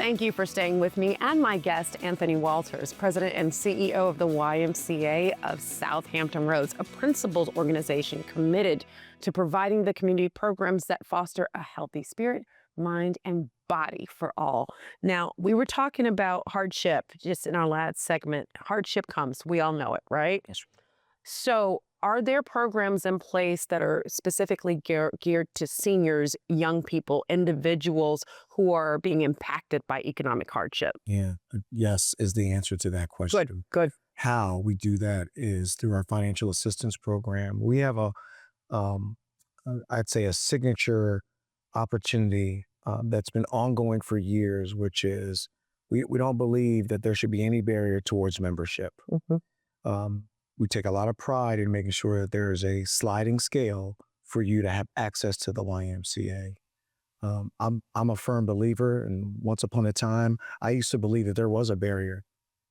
Thank you for staying with me and my guest, Anthony Walters, President and CEO of the YMCA of South Hampton Roads, a principles organization committed to providing the community programs that foster a healthy spirit, mind, and body for all. Now, we were talking about hardship just in our last segment. Hardship comes, we all know it, right? Yes. So are there programs in place that are specifically geared to seniors, young people, individuals who are being impacted by economic hardship? Yeah. Yes is the answer to that question. Good. How we do that is through our financial assistance program. We have I'd say a signature opportunity that's been ongoing for years, which is we don't believe that there should be any barrier towards membership. Mm-hmm. We take a lot of pride in making sure that there is a sliding scale for you to have access to the YMCA. I'm a firm believer, and once upon a time, I used to believe that there was a barrier.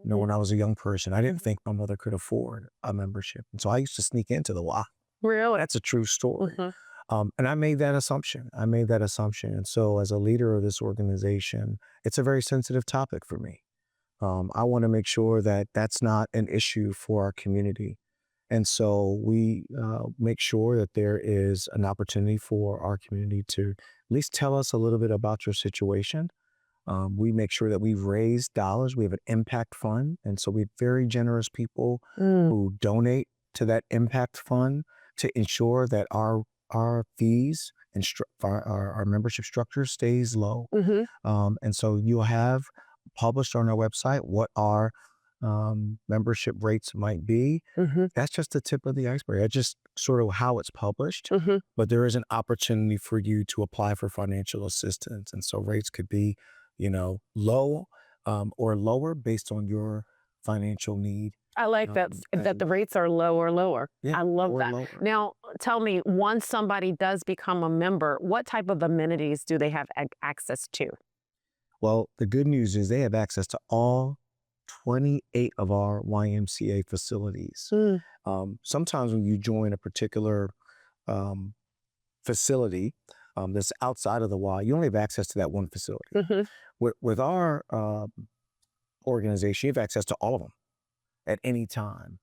You know, when I was a young person, I didn't think my mother could afford a membership. And so I used to sneak into the Y. Really? That's a true story. Mm-hmm. And I made that assumption. And so as a leader of this organization, it's a very sensitive topic for me. I want to make sure that that's not an issue for our community. And so we make sure that there is an opportunity for our community to at least tell us a little bit about your situation. We make sure that we've raised dollars. We have an impact fund. And so we have very generous people who donate to that impact fund to ensure that our fees and our membership structure stays low. Mm-hmm. And so you'll have published on our website what our membership rates might be. Mm-hmm. That's just the tip of the iceberg. That's just sort of how it's published. Mm-hmm. But there is an opportunity for you to apply for financial assistance. And so rates could be, low or lower based on your financial need. I like that the rates are low or lower. Yeah, I love that. lower. Now, tell me, once somebody does become a member, what type of amenities do they have access to? Well, the good news is they have access to all 28 of our YMCA facilities. Sometimes when you join a particular facility that's outside of the Y, you only have access to that one facility. Mm-hmm. With our organization, you have access to all of them at any time.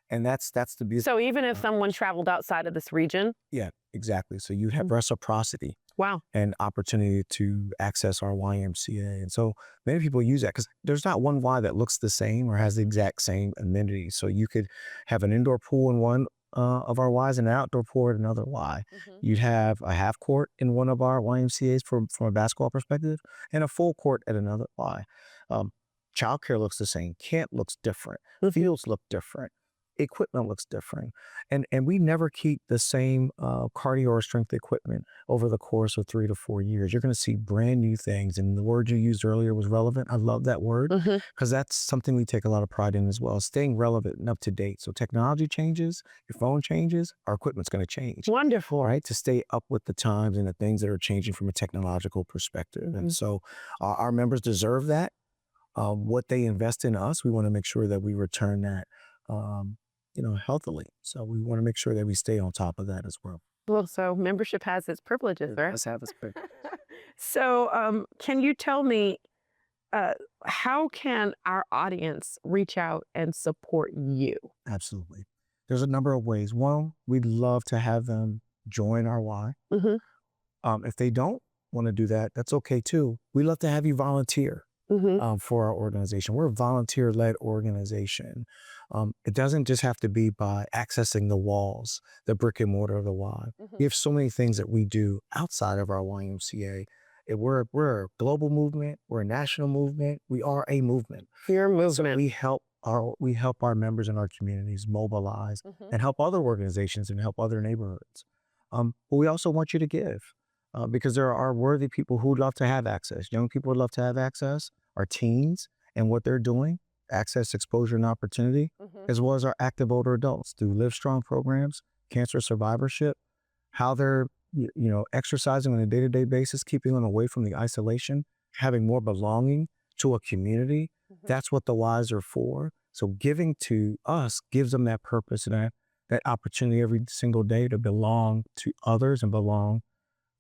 And that's the beauty. So even if someone traveled outside of this region? Yeah, exactly. So you have reciprocity. Wow. And opportunity to access our YMCA. And so many people use that because there's not one Y that looks the same or has the exact same amenities. So you could have an indoor pool in one of our Ys and an outdoor pool at another Y. Mm-hmm. You'd have a half court in one of our YMCAs from a basketball perspective and a full court at another Y. Childcare looks the same. Camp looks different. Fields look different. Equipment looks different. And we never keep the same cardio or strength equipment over the course of 3 to 4 years. You're going to see brand new things. And the word you used earlier was relevant. I love that word because that's something we take a lot of pride in as well, staying relevant and up to date. So technology changes, your phone changes, our equipment's going to change. Wonderful. Right? To stay up with the times and the things that are changing from a technological perspective. Mm-hmm. And so our members deserve that. What they invest in us, we want to make sure that we return that healthily. So we want to make sure that we stay on top of that as well. Well, so membership has its privileges, right? Let's have its privileges. So can you tell me, how can our audience reach out and support you? Absolutely. There's a number of ways. One, we'd love to have them join our Y. Mm-hmm. If they don't want to do that, that's okay too. We'd love to have you volunteer. Mm-hmm. For our organization. We're a volunteer-led organization. It doesn't just have to be by accessing the walls, the brick and mortar of the Y. Mm-hmm. We have so many things that we do outside of our YMCA. We're a global movement. We're a national movement. We are a movement. You're a movement. So we help our members in our communities mobilize and help other organizations and help other neighborhoods. But we also want you to give. Because there are worthy people who would love to have access. Young people would love to have access. Our teens and what they're doing, access, exposure, and opportunity, as well as our active older adults through Live Strong programs, cancer survivorship, how they're exercising on a day-to-day basis, keeping them away from the isolation, having more belonging to a community. That's what the Ys are for. So giving to us gives them that purpose and that opportunity every single day to belong to others and belong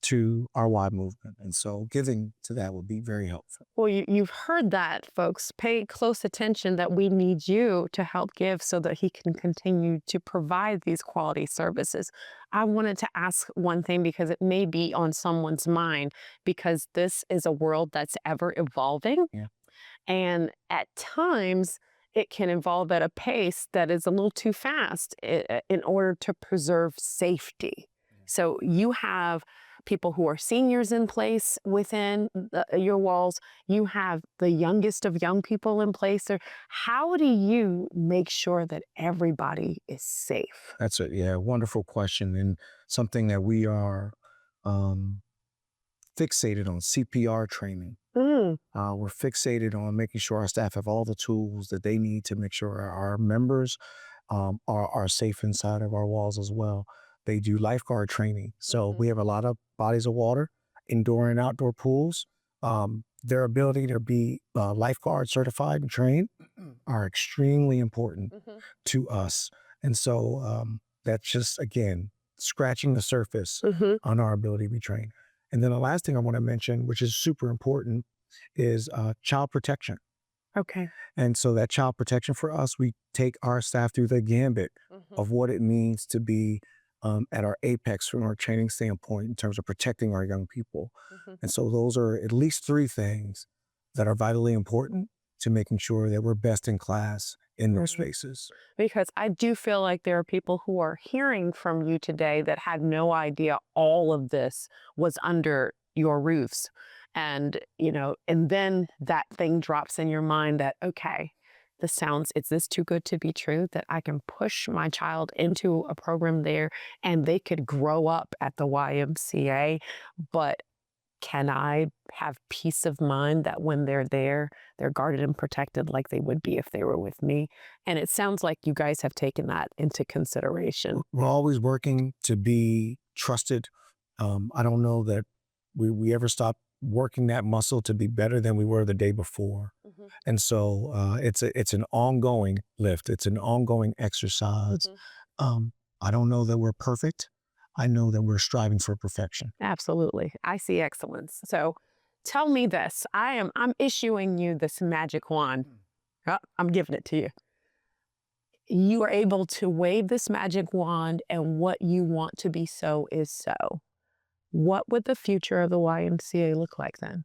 to our Y movement. And so giving to that would be very helpful. Well, you've heard that, folks. Pay close attention that we need you to help give so that he can continue to provide these quality services. I wanted to ask one thing because it may be on someone's mind, because this is a world that's ever evolving. Yeah. And at times, it can evolve at a pace that is a little too fast in order to preserve safety. So you have people who are seniors in place within your walls. You have the youngest of young people in place there. How do you make sure that everybody is safe? That's a wonderful question, and something that we are fixated on: CPR training. We're fixated on making sure our staff have all the tools that they need to make sure our members are safe inside of our walls as well. They do lifeguard training. So we have a lot of bodies of water, indoor and outdoor pools. Their ability to be lifeguard certified and trained are extremely important to us. And so that's just, again, scratching the surface on our ability to be trained. And then the last thing I want to mention, which is super important, is child protection. Okay. And so that child protection for us, we take our staff through the gambit of what it means to be at our apex from our training standpoint in terms of protecting our young people. And so those are at least 3 things that are vitally important to making sure that we're best in class in those spaces. Because I do feel like there are people who are hearing from you today that had no idea all of this was under your roofs. And, and then that thing drops in your mind that, okay, is this too good to be true that I can push my child into a program there and they could grow up at the YMCA, but can I have peace of mind that when they're there, they're guarded and protected like they would be if they were with me? And it sounds like you guys have taken that into consideration. We're always working to be trusted. I don't know that we ever stop working that muscle to be better than we were the day before. And so it's an ongoing lift. It's an ongoing exercise. I don't know that we're perfect. I know that we're striving for perfection. Absolutely. I see excellence. So tell me this. I'm issuing you this magic wand. I'm giving it to you. You are able to wave this magic wand and what you want to be so is so. What would the future of the YMCA look like then?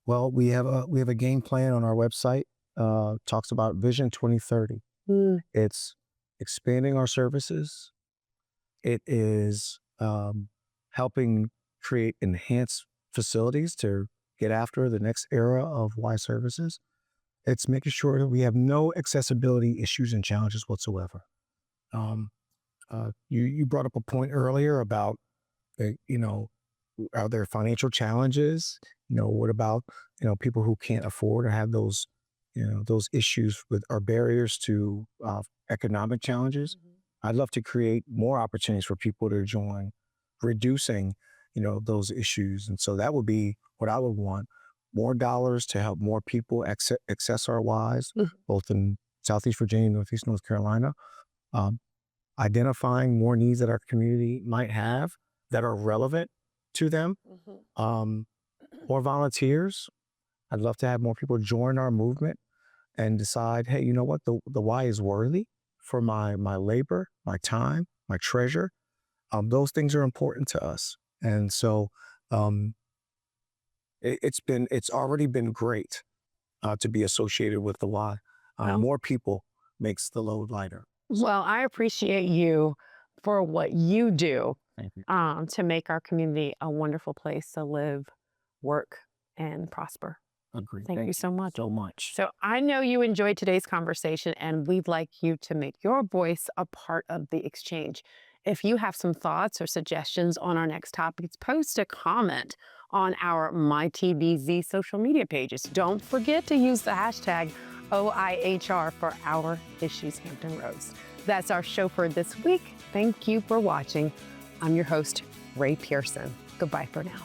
Well, we have a game plan on our website. Talks about Vision 2030. It's expanding our services. It is helping create enhanced facilities to get after the next era of Y services. It's making sure that we have no accessibility issues and challenges whatsoever. You brought up a point earlier about, are there financial challenges? What about, people who can't afford or have those, those issues with our barriers to economic challenges? I'd love to create more opportunities for people to join, reducing, those issues. And so that would be what I would want: more dollars to help more people access our Ys, both in Southeast Virginia and Northeast North Carolina. Identifying more needs that our community might have that are relevant to them. More volunteers. I'd love to have more people join our movement and decide, hey, you know what, the Y is worthy for my labor, my time, my treasure. Those things are important to us. And so it's already been great to be associated with the Y. More people makes the load lighter. Well, I appreciate you for what you do to make our community a wonderful place to live, work, and prosper. Agreed. Thank you so much. So much. So I know you enjoyed today's conversation, and we'd like you to make your voice a part of the exchange. If you have some thoughts or suggestions on our next topics, post a comment on our MyTVZ social media pages. Don't forget to use the hashtag OIHR for Our Issues Hampton Roads. That's our show for this week. Thank you for watching. I'm your host, Rae Pearson. Goodbye for now.